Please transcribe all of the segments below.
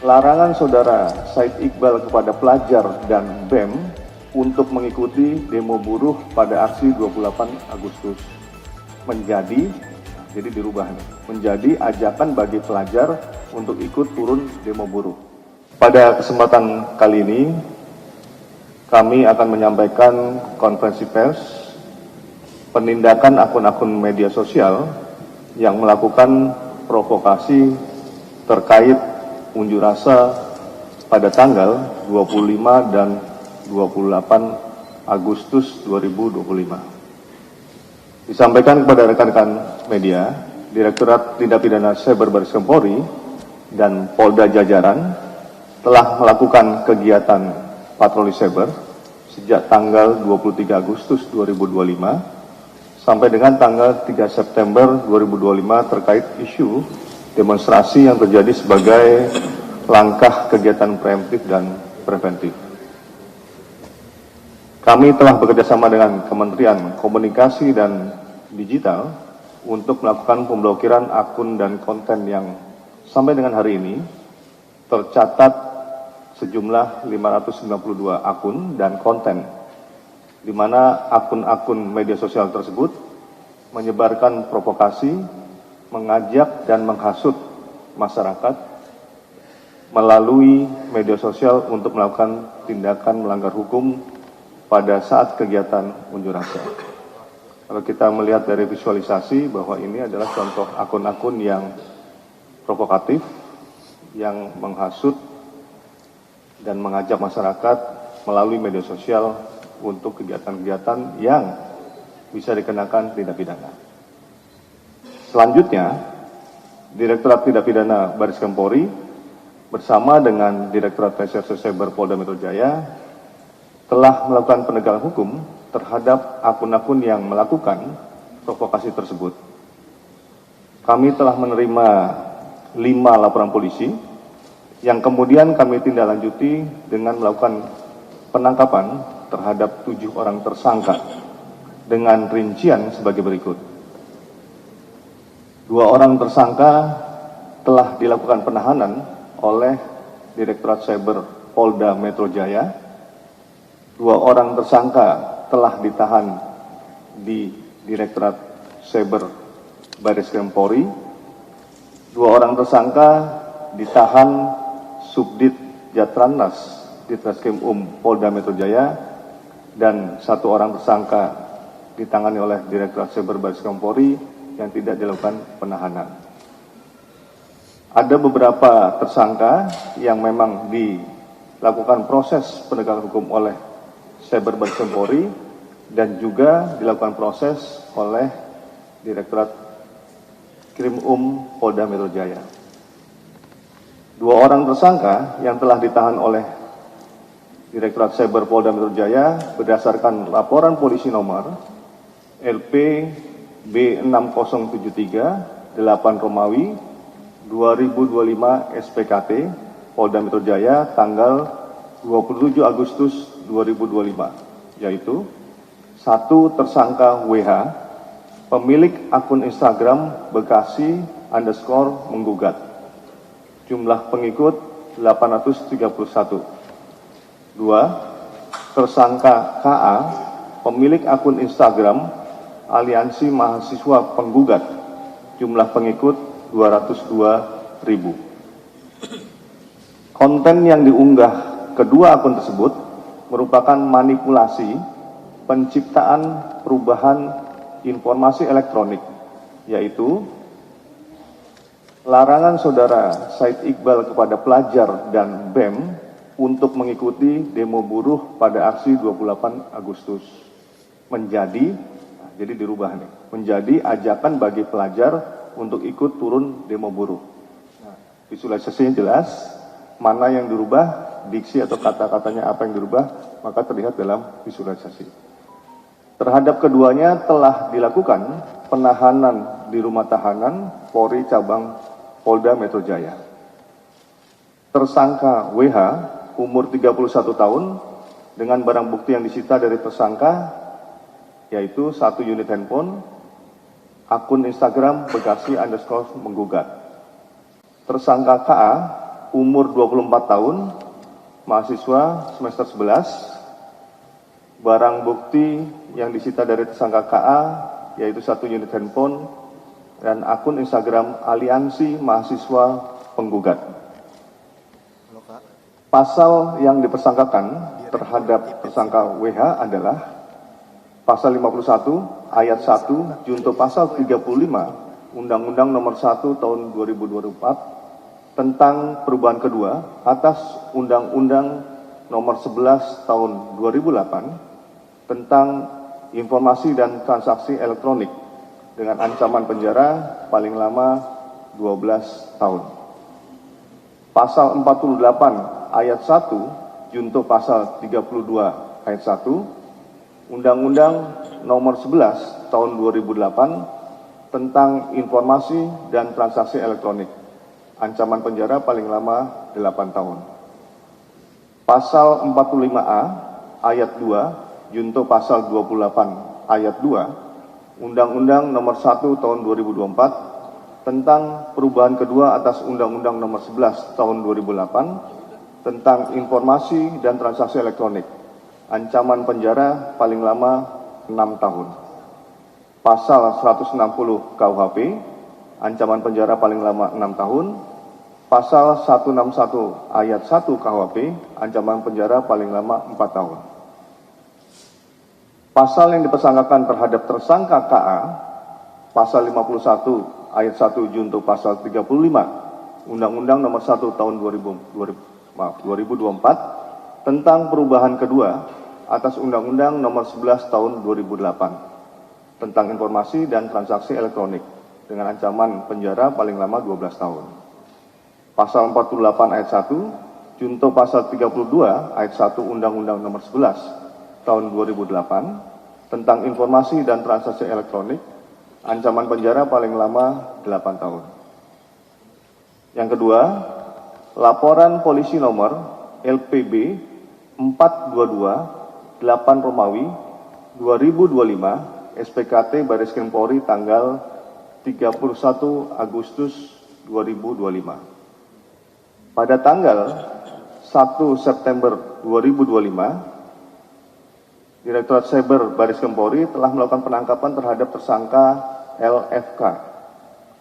Larangan Saudara Said Iqbal kepada pelajar dan BEM untuk mengikuti demo buruh pada aksi 28 Agustus menjadi, jadi dirubah nih, menjadi ajakan bagi pelajar untuk ikut turun demo buruh. Pada kesempatan kali ini, kami akan menyampaikan konferensi pers penindakan akun-akun media sosial yang melakukan provokasi terkait unjuk rasa pada tanggal 25 dan 28 Agustus 2025. Disampaikan kepada rekan-rekan media, Direktorat Tindak Pidana Cyber Baris Krim Polri dan Polda Jajaran telah melakukan kegiatan patroli cyber sejak tanggal 23 Agustus 2025 sampai dengan tanggal 3 September 2025 terkait isu demonstrasi yang terjadi sebagai langkah kegiatan preemptif dan preventif. Kami telah bekerjasama dengan Kementerian Komunikasi dan Digital untuk melakukan pemblokiran akun dan konten yang sampai dengan hari ini tercatat sejumlah 592 akun dan konten, di mana akun-akun media sosial tersebut menyebarkan provokasi, mengajak dan menghasut masyarakat melalui media sosial untuk melakukan tindakan melanggar hukum pada saat kegiatan unjuk rasa. Kalau kita melihat dari visualisasi bahwa ini adalah contoh akun-akun yang provokatif, yang menghasut dan mengajak masyarakat melalui media sosial untuk kegiatan-kegiatan yang bisa dikenakan tindak pidana. Selanjutnya, Direktorat Tindak Pidana Baris Krim Polri bersama dengan Direktorat Reserse Cyber Polda Metro Jaya telah melakukan penegakan hukum terhadap akun-akun yang melakukan provokasi tersebut. Kami telah menerima 5 laporan polisi yang kemudian kami tindak lanjuti dengan melakukan penangkapan terhadap 7 orang tersangka dengan rincian sebagai berikut. 2 orang tersangka telah dilakukan penahanan oleh Direktorat Cyber Polda Metro Jaya. 2 orang tersangka telah ditahan di Direktorat Cyber Baris Krim Polri. 2 orang tersangka ditahan Subdit Jatranras Ditreskrim Polda Metro Jaya, dan 1 orang tersangka ditangani oleh Direktorat Cyber Baris Krim Polri yang tidak dilakukan penahanan. Ada beberapa tersangka yang memang dilakukan proses penegakan hukum oleh Cyber Baris Krim Polri dan juga dilakukan proses oleh Direktorat Krim Polda Metro Jaya. 2 orang tersangka yang telah ditahan oleh Direktorat Cyber Polda Metro Jaya berdasarkan laporan polisi nomor LP B6073 8 Romawi 2025 SPKT Polda Metro Jaya tanggal 27 Agustus 2025, yaitu 1 tersangka WH, pemilik akun Instagram Bekasi _ menggugat, jumlah pengikut 831. 2 tersangka KA, pemilik akun Instagram Aliansi Mahasiswa Penggugat, jumlah pengikut 202.000. Konten yang diunggah kedua akun tersebut merupakan manipulasi penciptaan perubahan informasi elektronik, yaitu larangan Saudara Said Iqbal kepada pelajar dan BEM untuk mengikuti demo buruh pada aksi 28 Agustus menjadi, jadi dirubah nih, menjadi ajakan bagi pelajar untuk ikut turun demo buruh. Visualisasinya jelas, mana yang dirubah, diksi atau kata-katanya apa yang dirubah, maka terlihat dalam visualisasi. Terhadap keduanya telah dilakukan penahanan di rumah tahanan Polri Cabang Polda Metro Jaya. Tersangka WH, umur 31 tahun, dengan barang bukti yang disita dari tersangka yaitu 1 unit handphone, akun Instagram Bekasi _ menggugat. Tersangka KA, umur 24 tahun, mahasiswa semester 11. Barang bukti yang disita dari tersangka KA yaitu 1 unit handphone dan akun Instagram Aliansi Mahasiswa Penggugat. Pasal yang dipersangkakan terhadap tersangka WH adalah pasal 51 ayat 1 junto pasal 35 Undang-Undang Nomor 1 Tahun 2024 tentang perubahan kedua atas Undang-Undang Nomor 11 Tahun 2008 tentang informasi dan transaksi elektronik dengan ancaman penjara paling lama 12 tahun. Pasal 48 ayat 1 junto pasal 32 ayat 1 Undang-Undang Nomor 11 Tahun 2008 tentang informasi dan transaksi elektronik. Ancaman penjara paling lama 8 tahun. Pasal 45A ayat 2 junto pasal 28 ayat 2 Undang-Undang Nomor 1 Tahun 2024 tentang perubahan kedua atas Undang-Undang Nomor 11 Tahun 2008 tentang informasi dan transaksi elektronik. Ancaman penjara paling lama 6 tahun. Pasal 160 KUHP, ancaman penjara paling lama 6 tahun. Pasal 161 ayat 1 KUHP, ancaman penjara paling lama 4 tahun. Pasal yang dipersangkakan terhadap tersangka KA, pasal 51 ayat 1 junto pasal 35 Undang-Undang Nomor 1 Tahun 2024 tentang perubahan kedua atas Undang-Undang Nomor 11 Tahun 2008 tentang informasi dan transaksi elektronik dengan ancaman penjara paling lama 12 tahun. Pasal 48 ayat 1 junto pasal 32 ayat 1 Undang-Undang Nomor 11 Tahun 2008 tentang informasi dan transaksi elektronik, ancaman penjara paling lama 8 tahun. Yang kedua, laporan polisi nomor LPB 422 8 Romawi 2025 SPKT Baris Krim Polri tanggal 31 Agustus 2025. Pada tanggal 1 September 2025, Direktorat Cyber Baris Krim Polri telah melakukan penangkapan terhadap tersangka LFK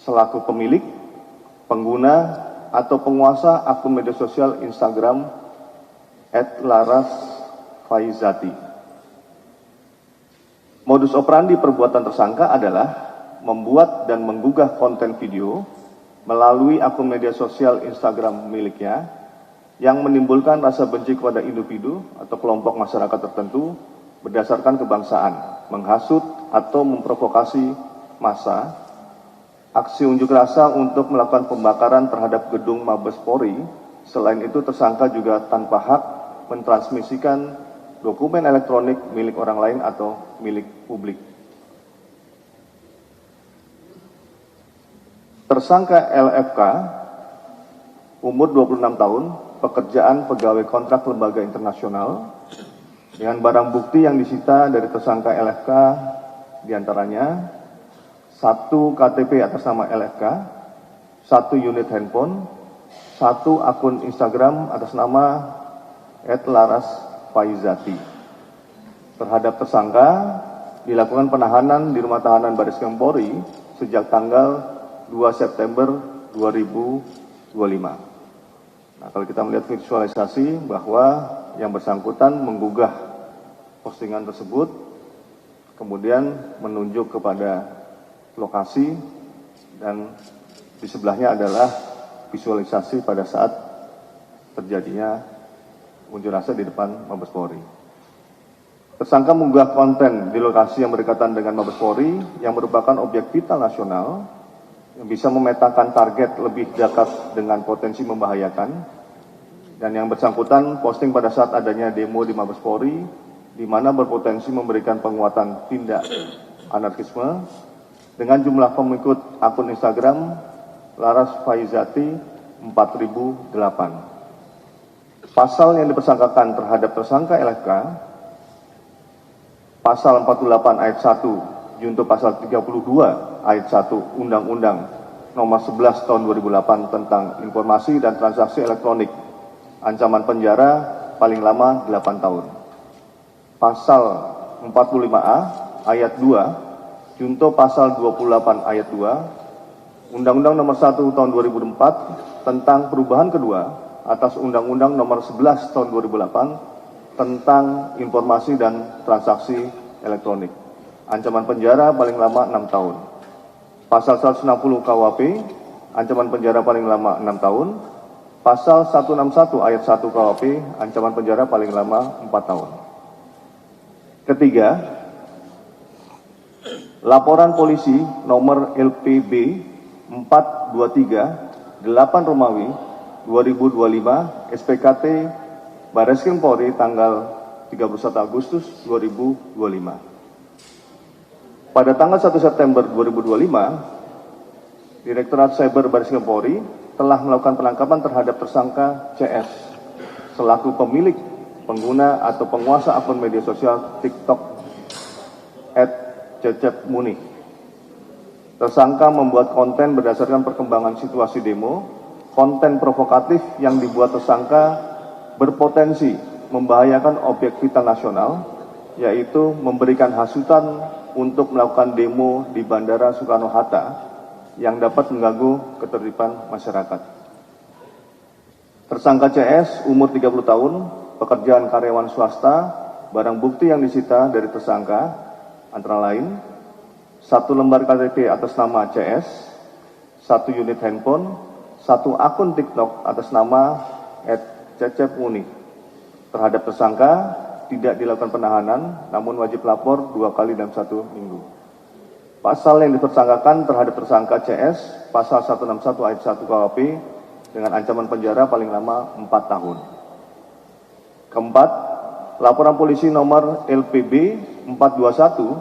selaku pemilik, pengguna, atau penguasa akun media sosial Instagram @larasfaizati. Modus operandi perbuatan tersangka adalah membuat dan menggugah konten video melalui akun media sosial Instagram miliknya yang menimbulkan rasa benci kepada individu atau kelompok masyarakat tertentu berdasarkan kebangsaan, menghasut atau memprovokasi massa, aksi unjuk rasa untuk melakukan pembakaran terhadap gedung Mabes Polri. Selain itu, tersangka juga tanpa hak mentransmisikan dokumen elektronik milik orang lain atau milik publik. Tersangka LFK, umur 26 tahun, pekerjaan pegawai kontrak lembaga internasional, dengan barang bukti yang disita dari tersangka LFK diantaranya 1 KTP atas nama LFK, 1 unit handphone, 1 akun Instagram atas nama @larasfaizati. Terhadap tersangka dilakukan penahanan di rumah tahanan Baris Krim Polri sejak tanggal 2 September 2025. Nah, kalau kita melihat visualisasi bahwa yang bersangkutan menggugah postingan tersebut, kemudian menunjuk kepada lokasi, dan di sebelahnya adalah visualisasi pada saat terjadinya unjuk rasa di depan Mabes Polri. Tersangka mengunggah konten di lokasi yang berdekatan dengan Mabes Polri yang merupakan objek vital nasional yang bisa memetakan target lebih dekat dengan potensi membahayakan, dan yang bersangkutan posting pada saat adanya demo di Mabes Polri di mana berpotensi memberikan penguatan tindak anarkisme dengan jumlah pengikut akun Instagram larasfaizati 4008. Pasal yang dipersangkakan terhadap tersangka LFK, pasal 48 ayat 1 junto pasal 32 ayat 1 Undang-Undang nomor 11 tahun 2008 tentang informasi dan transaksi elektronik, ancaman penjara paling lama 8 tahun. Pasal 45A ayat 2, junto pasal 28 ayat 2, Undang-Undang nomor 1 tahun 2004 tentang perubahan kedua atas Undang-Undang nomor 11 tahun 2008 tentang informasi dan transaksi elektronik. Ancaman penjara paling lama 6 tahun. Pasal 160 KUHP, ancaman penjara paling lama 6 tahun. Pasal 161 ayat 1 KUHP, ancaman penjara paling lama 4 tahun. Ketiga, laporan polisi nomor LPB 423 8 Romawi 2025 SPKT Barreskrim Polri tanggal 31 Agustus 2025. Pada tanggal 1 September 2025, Direktorat Cyber Barreskrim Polri telah melakukan penangkapan terhadap tersangka CS selaku pemilik, pengguna atau penguasa akun media sosial TikTok @cecep_muni. Tersangka membuat konten berdasarkan perkembangan situasi demo. Konten provokatif yang dibuat tersangka berpotensi membahayakan objek vital nasional, yaitu memberikan hasutan untuk melakukan demo di Bandara Soekarno-Hatta yang dapat mengganggu ketertiban masyarakat. Tersangka CS umur 30 tahun, pekerjaan karyawan swasta, barang bukti yang disita dari tersangka antara lain 1 lembar KTP atas nama CS, 1 unit handphone, 1 akun TikTok atas nama @cecep_muni. Terhadap tersangka tidak dilakukan penahanan, namun wajib lapor 2 kali dalam 1 minggu. Pasal yang dipersangkakan terhadap tersangka CS, pasal 161 ayat 1 KUHP dengan ancaman penjara paling lama 4 tahun. Keempat, laporan polisi nomor LPB 421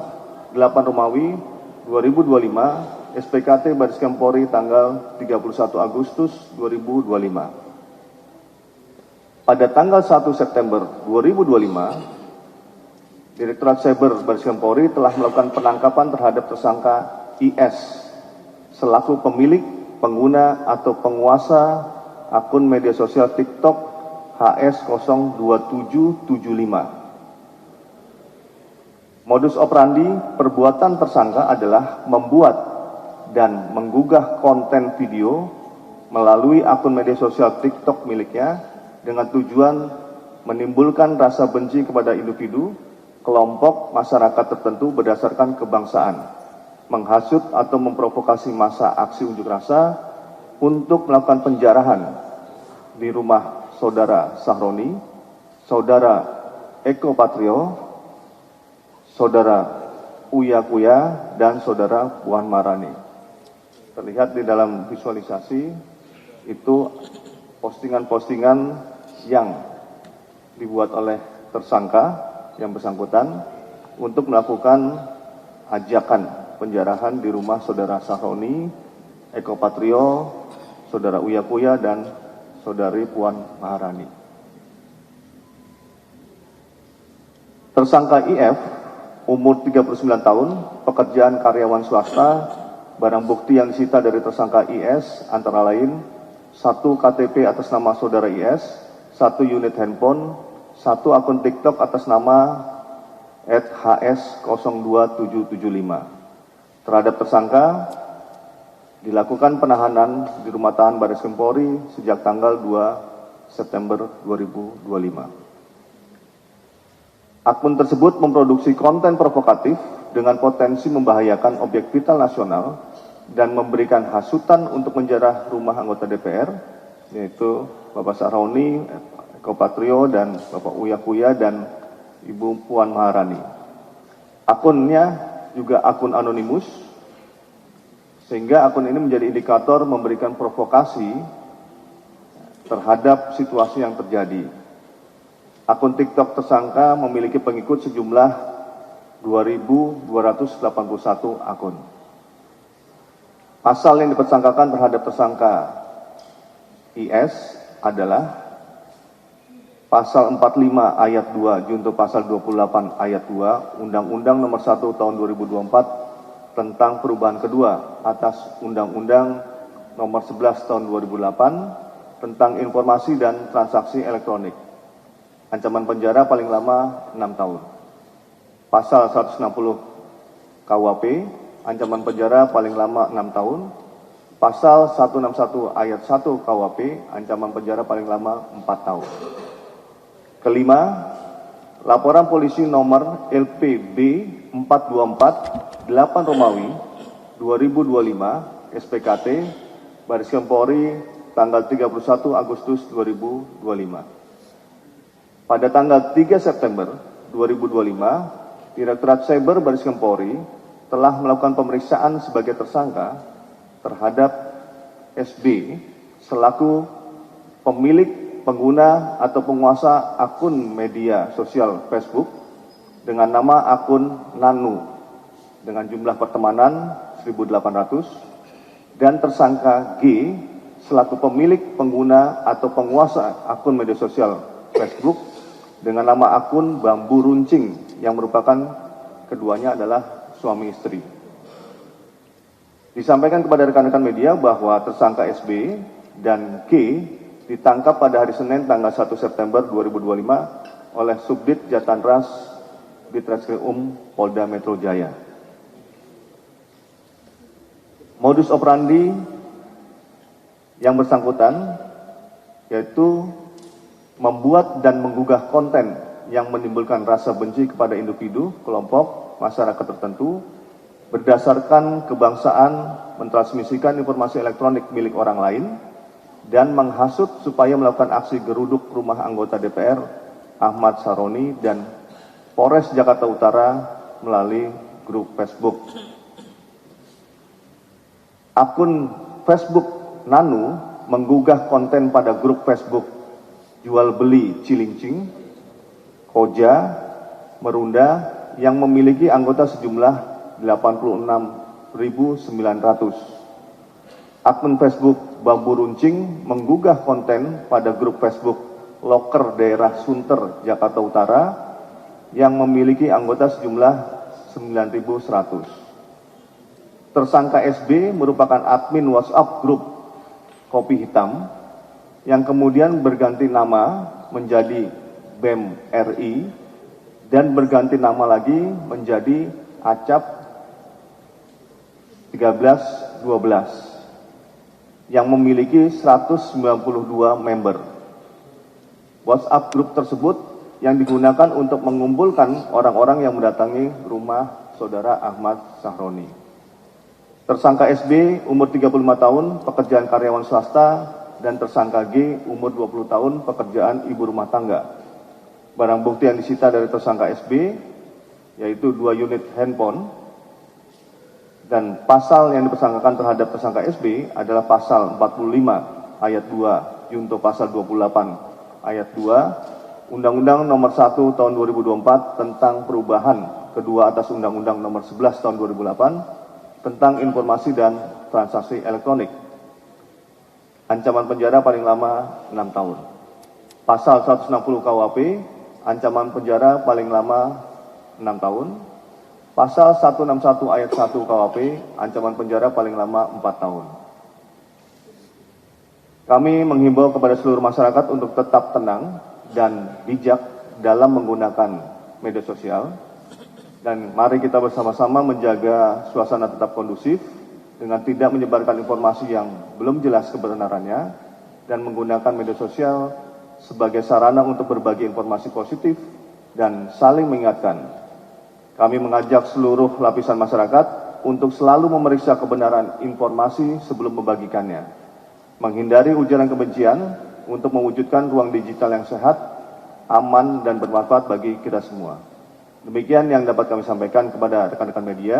8 Romawi 2025 SPKT Barreskrim Polri tanggal 31 Agustus 2025. Pada tanggal 1 September 2025, Direktorat Cyber Barreskrim Polri telah melakukan penangkapan terhadap tersangka IS selaku pemilik, pengguna atau penguasa akun media sosial TikTok HS02775. Modus operandi perbuatan tersangka adalah membuat dan menggugah konten video melalui akun media sosial TikTok miliknya dengan tujuan menimbulkan rasa benci kepada individu, kelompok, masyarakat tertentu berdasarkan kebangsaan, menghasut atau memprovokasi massa aksi unjuk rasa untuk melakukan penjarahan di rumah Saudara Sahroni, Saudara Eko Patrio, Saudara Uya Kuya, dan Saudara Puan Maharani. Terlihat di dalam visualisasi itu postingan-postingan yang dibuat oleh tersangka yang bersangkutan untuk melakukan ajakan penjarahan di rumah Saudara Sahroni, Eko Patrio, Saudara Uya Kuya, dan Saudari Puan Maharani. Tersangka IF umur 39 tahun, pekerjaan karyawan swasta, barang bukti yang disita dari tersangka IS antara lain 1 KTP atas nama Saudara IS, 1 unit handphone, 1 akun TikTok atas nama @hs02775. Terhadap tersangka dilakukan penahanan di rumah tahan Barreskrim Polri sejak tanggal 2 September 2025. Akun tersebut memproduksi konten provokatif dengan potensi membahayakan objek vital nasional dan memberikan hasutan untuk menjarah rumah anggota DPR, yaitu Bapak Sahroni, Eko Patrio, dan Bapak Uya Kuya, dan Ibu Puan Maharani. Akunnya juga akun anonimus, sehingga akun ini menjadi indikator memberikan provokasi terhadap situasi yang terjadi. Akun TikTok tersangka memiliki pengikut sejumlah 2.281 akun. Pasal yang dipersangkakan terhadap tersangka IS adalah Pasal 45 ayat 2 junto Pasal 28 ayat 2 Undang-Undang nomor 1 tahun 2024 tentang perubahan kedua atas Undang-Undang nomor 11 tahun 2008 tentang informasi dan transaksi elektronik. Ancaman penjara paling lama 6 tahun. Pasal 160 KUHP, ancaman penjara paling lama 6 tahun. Pasal 161 ayat 1 KUHP, ancaman penjara paling lama 4 tahun. Kelima, laporan polisi nomor LPB 424 8 Romawi 2025 SPKT Bareskrim Polri tanggal 31 Agustus 2025. Pada tanggal 3 September 2025, Direktorat Cyber Bareskrim Polri telah melakukan pemeriksaan sebagai tersangka terhadap SB selaku pemilik, pengguna atau penguasa akun media sosial Facebook dengan nama akun Nanu dengan jumlah pertemanan 1.800 dan tersangka G selaku pemilik, pengguna atau penguasa akun media sosial Facebook dengan nama akun Bambu Runcing yang merupakan keduanya adalah suami istri. Disampaikan kepada rekan-rekan media bahwa tersangka SB dan G ditangkap pada hari Senin tanggal 1 September 2025 oleh Subdit Jatanras Ditreskrim Polda Metro Jaya. Modus operandi yang bersangkutan yaitu membuat dan menggugah konten yang menimbulkan rasa benci kepada individu, kelompok, masyarakat tertentu berdasarkan kebangsaan, mentransmisikan informasi elektronik milik orang lain, dan menghasut supaya melakukan aksi geruduk rumah anggota DPR Ahmad Sahroni dan Polres Jakarta Utara melalui grup Facebook. Akun Facebook Nanu menggugah konten pada grup Facebook jual beli Cilincing, Koja, Merunda yang memiliki anggota sejumlah 86.900. Akun Facebook Bambu Runcing menggugah konten pada grup Facebook Loker Daerah Sunter, Jakarta Utara yang memiliki anggota sejumlah 9.100. Tersangka SB merupakan admin WhatsApp grup Kopi Hitam yang kemudian berganti nama menjadi BEM RI dan berganti nama lagi menjadi Acap 1312 yang memiliki 192 member. WhatsApp grup tersebut yang digunakan untuk mengumpulkan orang-orang yang mendatangi rumah saudara Ahmad Sahroni. Tersangka SB umur 35 tahun, pekerjaan karyawan swasta, dan tersangka G umur 20 tahun, pekerjaan ibu rumah tangga. Barang bukti yang disita dari tersangka SB yaitu 2 unit handphone, dan pasal yang dipersangkakan terhadap tersangka SB adalah pasal 45 ayat 2 junto pasal 28 ayat 2 Undang-Undang nomor 1 tahun 2024 tentang perubahan kedua atas Undang-Undang nomor 11 tahun 2008 tentang informasi dan transaksi elektronik. Ancaman penjara paling lama 6 tahun. Pasal 160 KUHP, ancaman penjara paling lama 6 tahun. Pasal 161 ayat 1 KUHP, ancaman penjara paling lama 4 tahun. Kami menghimbau kepada seluruh masyarakat untuk tetap tenang dan bijak dalam menggunakan media sosial. Dan mari kita bersama-sama menjaga suasana tetap kondusif dengan tidak menyebarkan informasi yang belum jelas kebenarannya dan menggunakan media sosial sebagai sarana untuk berbagi informasi positif dan saling mengingatkan. Kami mengajak seluruh lapisan masyarakat untuk selalu memeriksa kebenaran informasi sebelum membagikannya, menghindari ujaran kebencian untuk mewujudkan ruang digital yang sehat, aman, dan bermanfaat bagi kita semua. Demikian yang dapat kami sampaikan kepada rekan-rekan media.